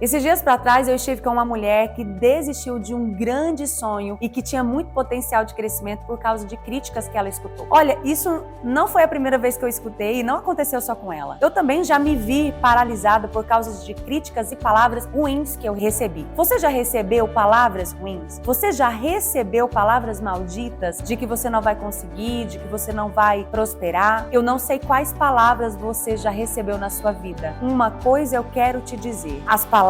Esses dias para trás eu estive com uma mulher que desistiu de um grande sonho e que tinha muito potencial de crescimento por causa de críticas que ela escutou. Olha, isso não foi a primeira vez que eu escutei e não aconteceu só com ela. Eu também já me vi paralisada por causa de críticas e palavras ruins que eu recebi. Você já recebeu palavras ruins? Você já recebeu palavras malditas de que você não vai conseguir, de que você não vai prosperar? Eu não sei quais palavras você já recebeu na sua vida. Uma coisa eu quero te dizer: as palavras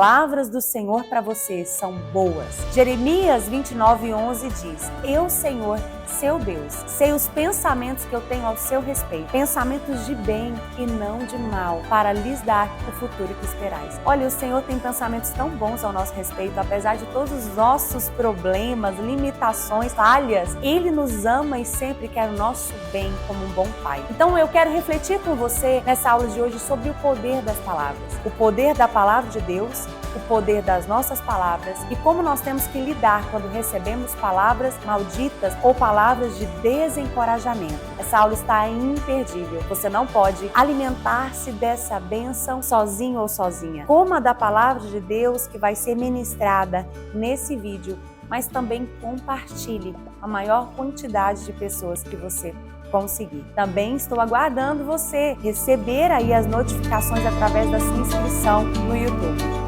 do Senhor para você são boas. Jeremias 29:11 diz: Eu, Senhor, seu Deus, sei os pensamentos que eu tenho ao seu respeito, pensamentos de bem e não de mal, para lhes dar o futuro que esperais. Olha, o Senhor tem pensamentos tão bons ao nosso respeito, apesar de todos os nossos problemas, limitações, falhas. Ele nos ama e sempre quer o nosso bem como um bom pai. Então eu quero refletir com você nessa aula de hoje sobre o poder das palavras, o poder da palavra de Deus, o poder das nossas palavras e como nós temos que lidar quando recebemos palavras malditas ou palavras de desencorajamento. Essa aula está imperdível. Você não pode alimentar-se dessa bênção sozinho ou sozinha. Coma da palavra de Deus que vai ser ministrada nesse vídeo, mas também compartilhe a maior quantidade de pessoas que você conseguir. Também estou aguardando você receber aí as notificações através da sua inscrição no YouTube.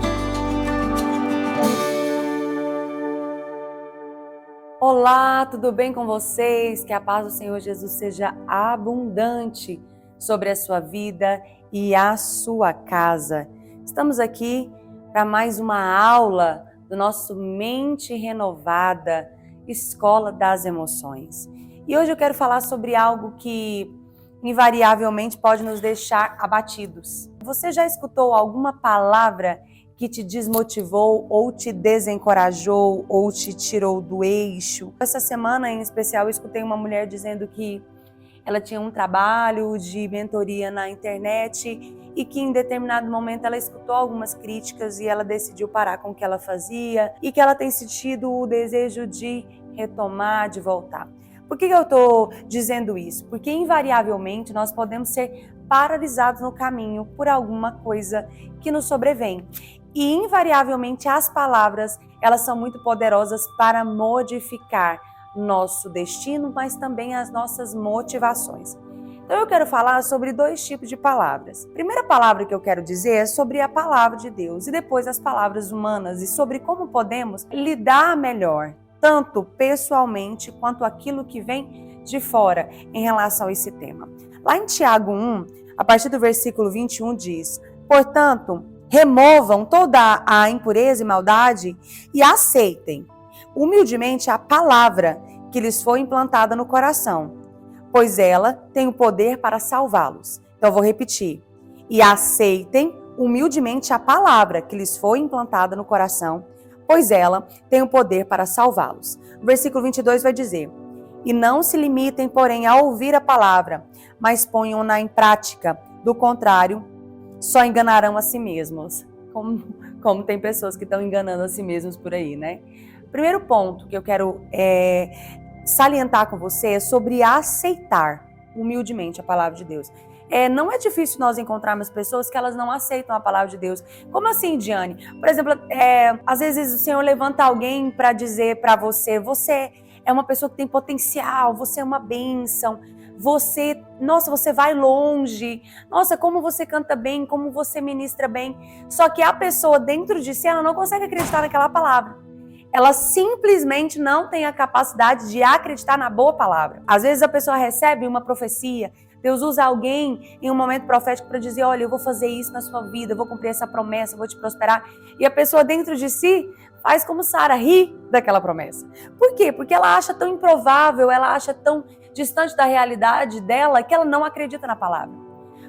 Olá, tudo bem com vocês? Que a paz do Senhor Jesus seja abundante sobre a sua vida e a sua casa. Estamos aqui para mais uma aula do nosso Mente Renovada, Escola das Emoções. E hoje eu quero falar sobre algo que invariavelmente pode nos deixar abatidos. Você já escutou alguma palavra que te desmotivou ou te desencorajou ou te tirou do eixo? Essa semana em especial eu escutei uma mulher dizendo que ela tinha um trabalho de mentoria na internet e que em determinado momento ela escutou algumas críticas e ela decidiu parar com o que ela fazia e que ela tem sentido o desejo de retomar, de voltar. Por que eu estou dizendo isso? Porque invariavelmente nós podemos ser paralisados no caminho por alguma coisa que nos sobrevém. E invariavelmente as palavras, elas são muito poderosas para modificar nosso destino, mas também as nossas motivações. Então eu quero falar sobre dois tipos de palavras. A primeira palavra que eu quero dizer é sobre a palavra de Deus e depois as palavras humanas e sobre como podemos lidar melhor, tanto pessoalmente quanto aquilo que vem de fora em relação a esse tema. Lá em Tiago 1, a partir do versículo 21 diz: Portanto, removam toda a impureza e maldade e aceitem humildemente a palavra que lhes foi implantada no coração, pois ela tem o poder para salvá-los. Então eu vou repetir. E aceitem humildemente a palavra que lhes foi implantada no coração, pois ela tem o poder para salvá-los. O versículo 22 vai dizer: E não se limitem, porém, a ouvir a palavra, mas ponham-na em prática. Do contrário, só enganarão a si mesmos. Como tem pessoas que estão enganando a si mesmos por aí, né? Primeiro ponto que eu quero salientar com você é sobre aceitar humildemente a palavra de Deus. Não é difícil nós encontrarmos pessoas que elas não aceitam a palavra de Deus. Como assim, Diane? Por exemplo, às vezes o Senhor levanta alguém para dizer para você: você é uma pessoa que tem potencial, você é uma bênção, nossa, você vai longe, nossa, como você canta bem, como você ministra bem. Só que a pessoa dentro de si, ela não consegue acreditar naquela palavra. Ela simplesmente não tem a capacidade de acreditar na boa palavra. Às vezes a pessoa recebe uma profecia, Deus usa alguém em um momento profético para dizer: olha, eu vou fazer isso na sua vida, eu vou cumprir essa promessa, eu vou te prosperar. E a pessoa dentro de si faz como Sara, ri daquela promessa. Por quê? Porque ela acha tão improvável, ela acha tão distante da realidade dela que ela não acredita na palavra.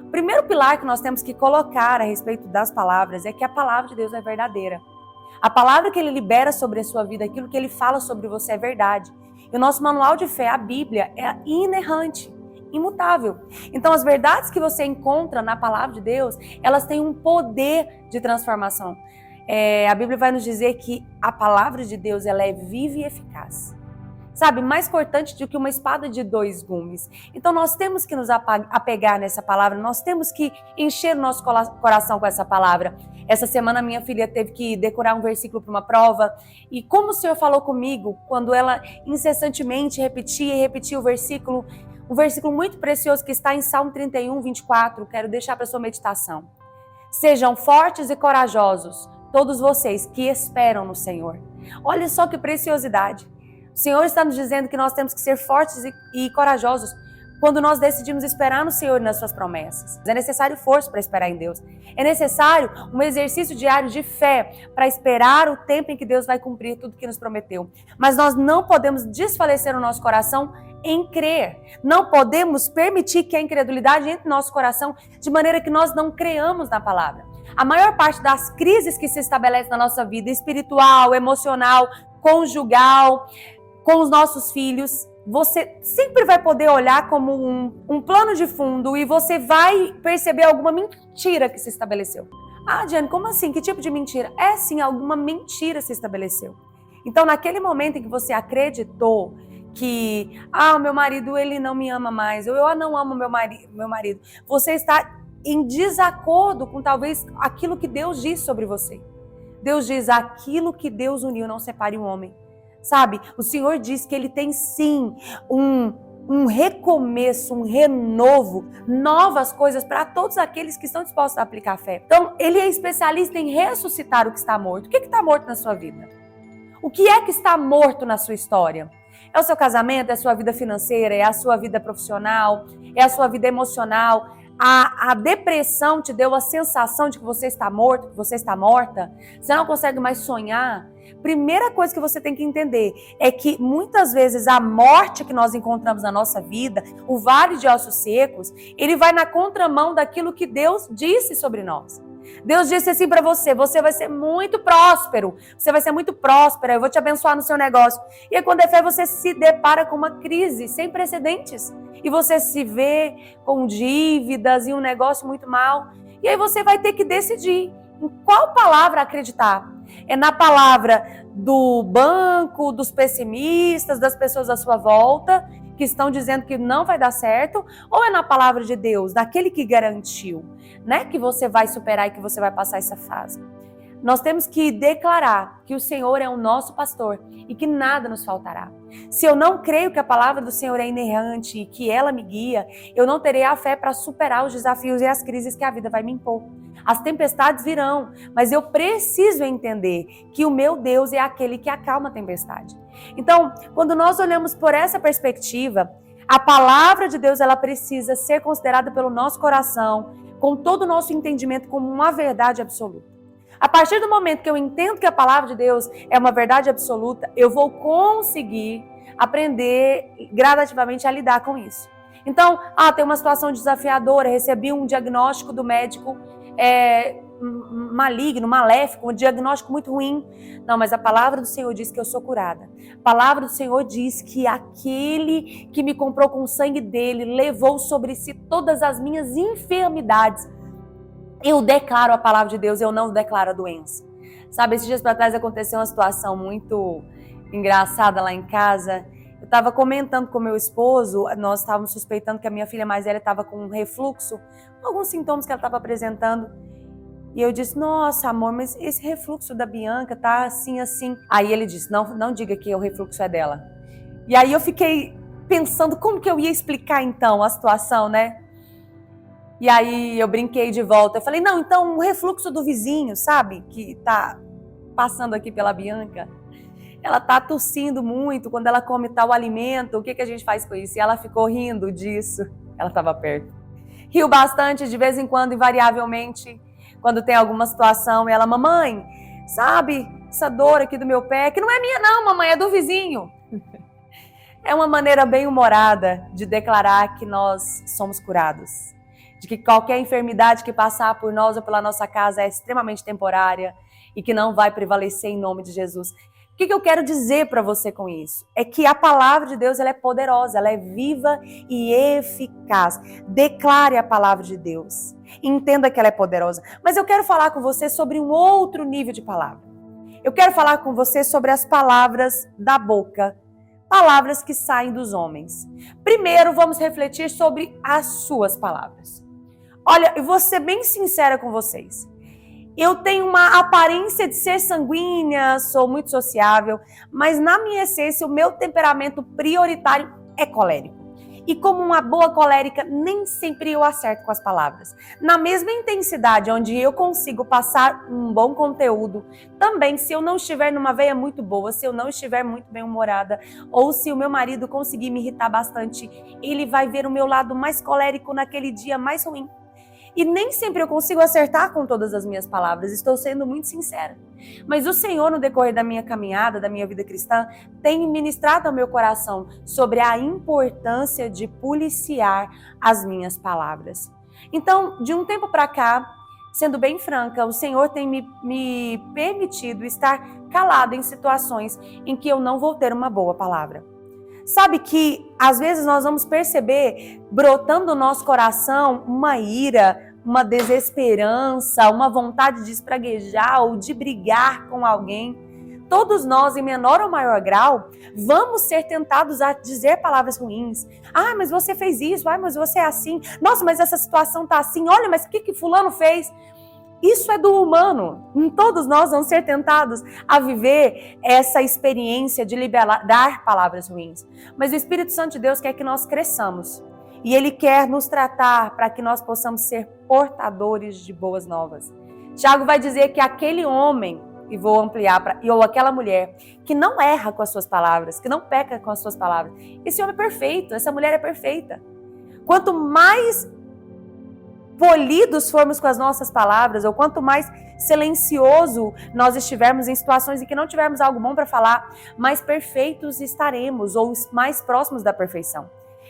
O primeiro pilar que nós temos que colocar a respeito das palavras é que a palavra de Deus é verdadeira. A palavra que Ele libera sobre a sua vida, aquilo que Ele fala sobre você é verdade. E o nosso manual de fé, a Bíblia, é inerrante, imutável. Então as verdades que você encontra na palavra de Deus, elas têm um poder de transformação. A Bíblia vai nos dizer que a palavra de Deus, ela é viva e eficaz. sabe, mais cortante do que uma espada de dois gumes. Então nós temos que nos apegar nessa palavra, nós temos que encher o nosso coração com essa palavra. Essa semana minha filha teve que decorar um versículo para uma prova, e como o Senhor falou comigo, quando ela incessantemente repetia e repetia o versículo, um versículo muito precioso que está em Salmo 31, 24, quero deixar para sua meditação. Sejam fortes e corajosos, todos vocês que esperam no Senhor. Olha só que preciosidade. O Senhor está nos dizendo que nós temos que ser fortes e corajosos quando nós decidimos esperar no Senhor e nas suas promessas. É necessário força para esperar em Deus. É necessário um exercício diário de fé para esperar o tempo em que Deus vai cumprir tudo que nos prometeu. Mas nós não podemos desfalecer o nosso coração em crer. Não podemos permitir que a incredulidade entre no nosso coração de maneira que nós não creamos na palavra. A maior parte das crises que se estabelecem na nossa vida espiritual, emocional, conjugal, com os nossos filhos, você sempre vai poder olhar como um plano de fundo e você vai perceber alguma mentira que se estabeleceu. Ah, Diane, como assim? Que tipo de mentira? É sim, alguma mentira se estabeleceu. Então, naquele momento em que você acreditou que, o meu marido, ele não me ama mais, ou eu não amo meu marido, você está em desacordo com talvez aquilo que Deus diz sobre você. Deus diz, aquilo que Deus uniu não separe o homem. Sabe, o Senhor diz que Ele tem sim um recomeço, um renovo, novas coisas para todos aqueles que estão dispostos a aplicar fé. Então, Ele é especialista em ressuscitar o que está morto. O que está morto na sua vida? O que é que está morto na sua história? É o seu casamento, é a sua vida financeira, é a sua vida profissional, é a sua vida emocional. A depressão te deu a sensação de que você está morto, que você está morta. Você não consegue mais sonhar. Primeira coisa que você tem que entender é que muitas vezes a morte que nós encontramos na nossa vida, o vale de ossos secos, ele vai na contramão daquilo que Deus disse sobre nós. Deus disse assim para você, você vai ser muito próspero, você vai ser muito próspera, eu vou te abençoar no seu negócio. E aí, quando é fé, você se depara com uma crise sem precedentes. E você se vê com dívidas e um negócio muito mal. E aí você vai ter que decidir em qual palavra acreditar. É na palavra do banco, dos pessimistas, das pessoas à sua volta, que estão dizendo que não vai dar certo, ou é na palavra de Deus, daquele que garantiu, né, que você vai superar e que você vai passar essa fase. Nós temos que declarar que o Senhor é o nosso pastor e que nada nos faltará. Se eu não creio que a palavra do Senhor é inerrante e que ela me guia, eu não terei a fé para superar os desafios e as crises que a vida vai me impor. As tempestades virão, mas eu preciso entender que o meu Deus é aquele que acalma a tempestade. Então, quando nós olhamos por essa perspectiva, a palavra de Deus ela precisa ser considerada pelo nosso coração, com todo o nosso entendimento, como uma verdade absoluta. A partir do momento que eu entendo que a palavra de Deus é uma verdade absoluta, eu vou conseguir aprender gradativamente a lidar com isso. Então, tem uma situação desafiadora, recebi um diagnóstico do médico maligno, maléfico, um diagnóstico muito ruim. Não, mas a palavra do Senhor diz que eu sou curada. A palavra do Senhor diz que aquele que me comprou com o sangue dele levou sobre si todas as minhas enfermidades. Eu declaro a palavra de Deus, eu não declaro a doença. Sabe, esses dias para trás aconteceu uma situação muito engraçada lá em casa. Eu estava comentando com meu esposo, nós estávamos suspeitando que a minha filha mais velha estava com um refluxo, alguns sintomas que ela estava apresentando. E eu disse, nossa amor, mas esse refluxo da Bianca tá assim, assim. Aí ele disse, não diga que o refluxo é dela. E aí eu fiquei pensando como que eu ia explicar então a situação, né? E aí eu brinquei de volta, eu falei, não, então o refluxo do vizinho, sabe, que tá passando aqui pela Bianca, ela tá tossindo muito quando ela come tal alimento, o que a gente faz com isso? E ela ficou rindo disso, ela estava perto. Riu bastante, de vez em quando, invariavelmente, quando tem alguma situação, e ela, mamãe, sabe, essa dor aqui do meu pé, que não é minha não, mamãe, é do vizinho. É uma maneira bem humorada de declarar que nós somos curados. De que qualquer enfermidade que passar por nós ou pela nossa casa é extremamente temporária e que não vai prevalecer em nome de Jesus. O que eu quero dizer para você com isso? É que a palavra de Deus ela é poderosa, ela é viva e eficaz. Declare a palavra de Deus. Entenda que ela é poderosa. Mas eu quero falar com você sobre um outro nível de palavra. Eu quero falar com você sobre as palavras da boca. palavras que saem dos homens. Primeiro, vamos refletir sobre as suas palavras. Olha, eu vou ser bem sincera com vocês. Eu tenho uma aparência de ser sanguínea, sou muito sociável, mas na minha essência, o meu temperamento prioritário é colérico. E como uma boa colérica, nem sempre eu acerto com as palavras. Na mesma intensidade onde eu consigo passar um bom conteúdo, também se eu não estiver numa veia muito boa, se eu não estiver muito bem-humorada, ou se o meu marido conseguir me irritar bastante, ele vai ver o meu lado mais colérico naquele dia mais ruim. E nem sempre eu consigo acertar com todas as minhas palavras, estou sendo muito sincera. Mas o Senhor, no decorrer da minha caminhada, da minha vida cristã, tem ministrado ao meu coração sobre a importância de policiar as minhas palavras. Então, de um tempo para cá, sendo bem franca, o Senhor tem me permitido estar calada em situações em que eu não vou ter uma boa palavra. Sabe que às vezes nós vamos perceber brotando no nosso coração uma ira, uma desesperança, uma vontade de espraguejar ou de brigar com alguém. Todos nós, em menor ou maior grau, vamos ser tentados a dizer palavras ruins. Ah, mas você fez isso. Ah, mas você é assim. Nossa, mas essa situação tá assim. Olha, mas o que fulano fez? Isso é do humano. Todos nós vamos ser tentados a viver essa experiência de liberar palavras ruins. Mas o Espírito Santo de Deus quer que nós cresçamos. E Ele quer nos tratar para que nós possamos ser portadores de boas novas. Tiago vai dizer que aquele homem, e vou ampliar, ou aquela mulher, que não erra com as suas palavras, que não peca com as suas palavras, esse homem é perfeito, essa mulher é perfeita. Quanto mais polidos formos com as nossas palavras, ou quanto mais silencioso nós estivermos em situações em que não tivermos algo bom para falar, mais perfeitos estaremos, ou mais próximos da perfeição.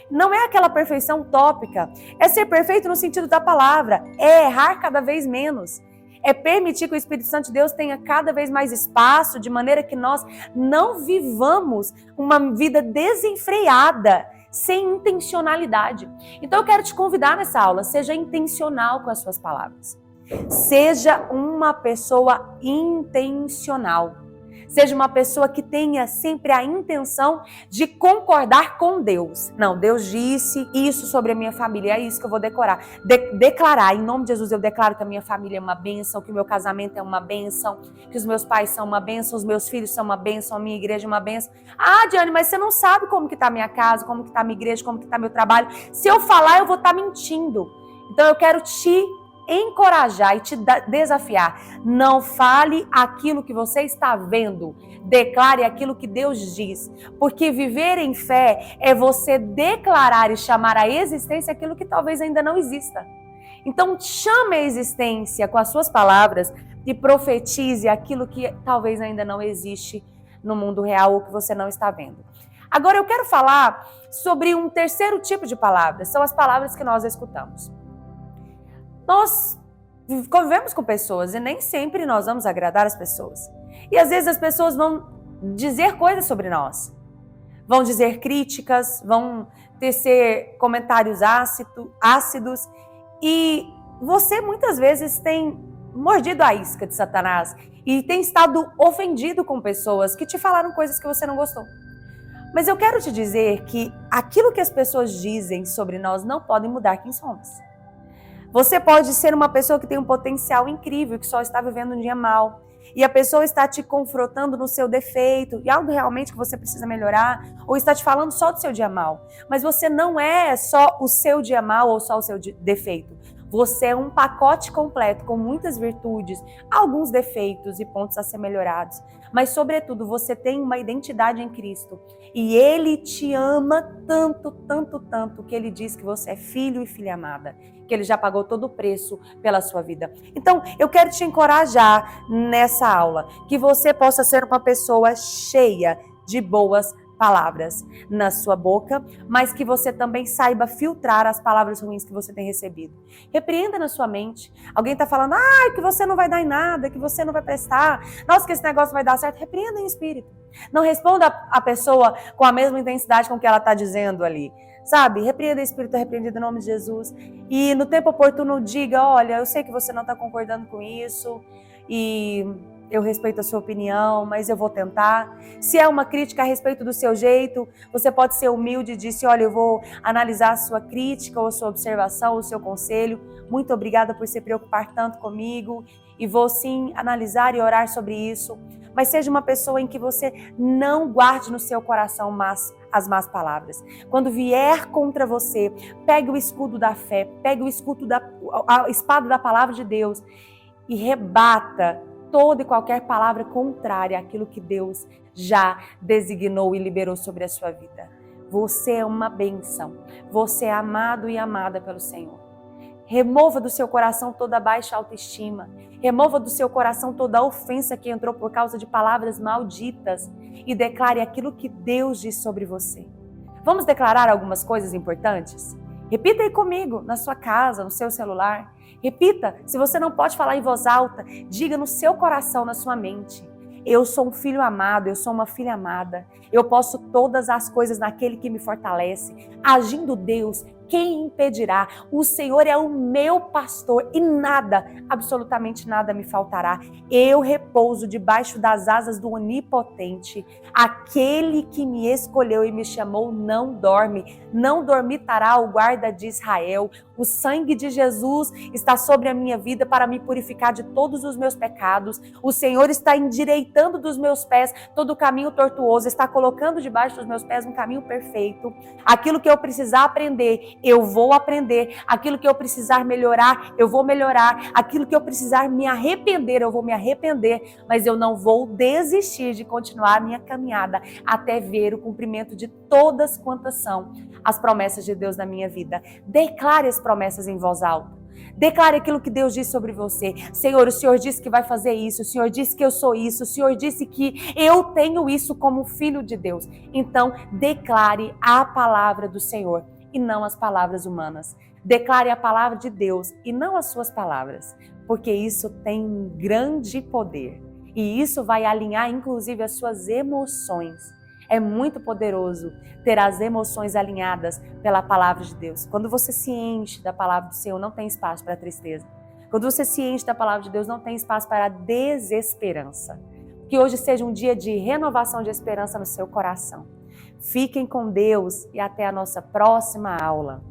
Não é aquela perfeição utópica, é ser perfeito no sentido da palavra, é errar cada vez menos, é permitir que o Espírito Santo de Deus tenha cada vez mais espaço, de maneira que nós não vivamos uma vida desenfreada, sem intencionalidade. Então eu quero te convidar nessa aula, seja intencional com as suas palavras. Seja uma pessoa intencional. Seja uma pessoa que tenha sempre a intenção de concordar com Deus. Não, Deus disse isso sobre a minha família, é isso que eu vou declarar. Em nome de Jesus, eu declaro que a minha família é uma bênção, que o meu casamento é uma bênção, que os meus pais são uma bênção, os meus filhos são uma bênção, a minha igreja é uma bênção. Ah, Diane, mas você não sabe como que está a minha casa, como que está a minha igreja, como que está meu trabalho. Se eu falar, eu vou estar mentindo. Então eu quero te encorajar e te desafiar. Não fale aquilo que você está vendo. Declare aquilo que Deus diz. Porque viver em fé é você declarar e chamar à existência aquilo que talvez ainda não exista. Então chame a existência com as suas palavras e profetize aquilo que talvez ainda não existe no mundo real ou que você não está vendo. Agora eu quero falar sobre um terceiro tipo de palavras. São as palavras que nós escutamos. Nós convivemos com pessoas e nem sempre nós vamos agradar as pessoas. E às vezes as pessoas vão dizer coisas sobre nós. Vão dizer críticas, vão tecer comentários ácidos. E você muitas vezes tem mordido a isca de Satanás e tem estado ofendido com pessoas que te falaram coisas que você não gostou. Mas eu quero te dizer que aquilo que as pessoas dizem sobre nós não podem mudar quem somos. Você pode ser uma pessoa que tem um potencial incrível, que só está vivendo um dia mal. E a pessoa está te confrontando no seu defeito, e algo realmente que você precisa melhorar, ou está te falando só do seu dia mal. Mas você não é só o seu dia mal ou só o seu defeito. Você é um pacote completo, com muitas virtudes, alguns defeitos e pontos a ser melhorados. Mas, sobretudo, você tem uma identidade em Cristo. E Ele te ama tanto, tanto, tanto, que Ele diz que você é filho e filha amada. Que Ele já pagou todo o preço pela sua vida. Então, eu quero te encorajar nessa aula, que você possa ser uma pessoa cheia de boas palavras na sua boca, mas que você também saiba filtrar as palavras ruins que você tem recebido. Repreenda na sua mente. Alguém está falando, que você não vai dar em nada, que você não vai prestar, nossa, que esse negócio vai dar certo. Repreenda em espírito. Não responda a pessoa com a mesma intensidade com que ela está dizendo ali. Sabe? Repreenda em espírito, repreendido em nome de Jesus. E no tempo oportuno diga, olha, eu sei que você não está concordando com isso, e eu respeito a sua opinião, mas eu vou tentar. Se é uma crítica a respeito do seu jeito, você pode ser humilde e dizer, olha, eu vou analisar a sua crítica ou a sua observação, o seu conselho. Muito obrigada por se preocupar tanto comigo e vou sim analisar e orar sobre isso. Mas seja uma pessoa em que você não guarde no seu coração as más palavras. Quando vier contra você, pegue o escudo da fé, pegue o escudo a espada da palavra de Deus e rebata toda e qualquer palavra contrária àquilo que Deus já designou e liberou sobre a sua vida. Você é uma bênção. Você é amado e amada pelo Senhor. Remova do seu coração toda baixa autoestima. Remova do seu coração toda a ofensa que entrou por causa de palavras malditas e declare aquilo que Deus diz sobre você. Vamos declarar algumas coisas importantes? Repita aí comigo, na sua casa, no seu celular. Repita, se você não pode falar em voz alta, diga no seu coração, na sua mente. Eu sou um filho amado, eu sou uma filha amada. Eu posso todas as coisas naquele que me fortalece. Agindo Deus, quem impedirá? O Senhor é o meu pastor e nada, absolutamente nada me faltará. Eu repouso debaixo das asas do Onipotente. Aquele que me escolheu e me chamou não dorme. Não dormitará o guarda de Israel. O sangue de Jesus está sobre a minha vida para me purificar de todos os meus pecados. O Senhor está endireitando dos meus pés todo o caminho tortuoso, está colocando debaixo dos meus pés um caminho perfeito. Aquilo que eu precisar aprender, eu vou aprender. Aquilo que eu precisar melhorar, eu vou melhorar. Aquilo que eu precisar me arrepender, eu vou me arrepender. Mas eu não vou desistir de continuar a minha caminhada até ver o cumprimento de todas quantas são as promessas de Deus na minha vida. Declare as promessas em voz alta. Declare aquilo que Deus diz sobre você. Senhor, o Senhor disse que vai fazer isso. O Senhor disse que eu sou isso. O Senhor disse que eu tenho isso como filho de Deus. Então, declare a palavra do Senhor e não as palavras humanas. Declare a palavra de Deus e não as suas palavras, porque isso tem um grande poder. E isso vai alinhar, inclusive, as suas emoções. É muito poderoso ter as emoções alinhadas pela palavra de Deus. Quando você se enche da palavra do Senhor, não tem espaço para tristeza. Quando você se enche da palavra de Deus, não tem espaço para desesperança. Que hoje seja um dia de renovação de esperança no seu coração. Fiquem com Deus e até a nossa próxima aula.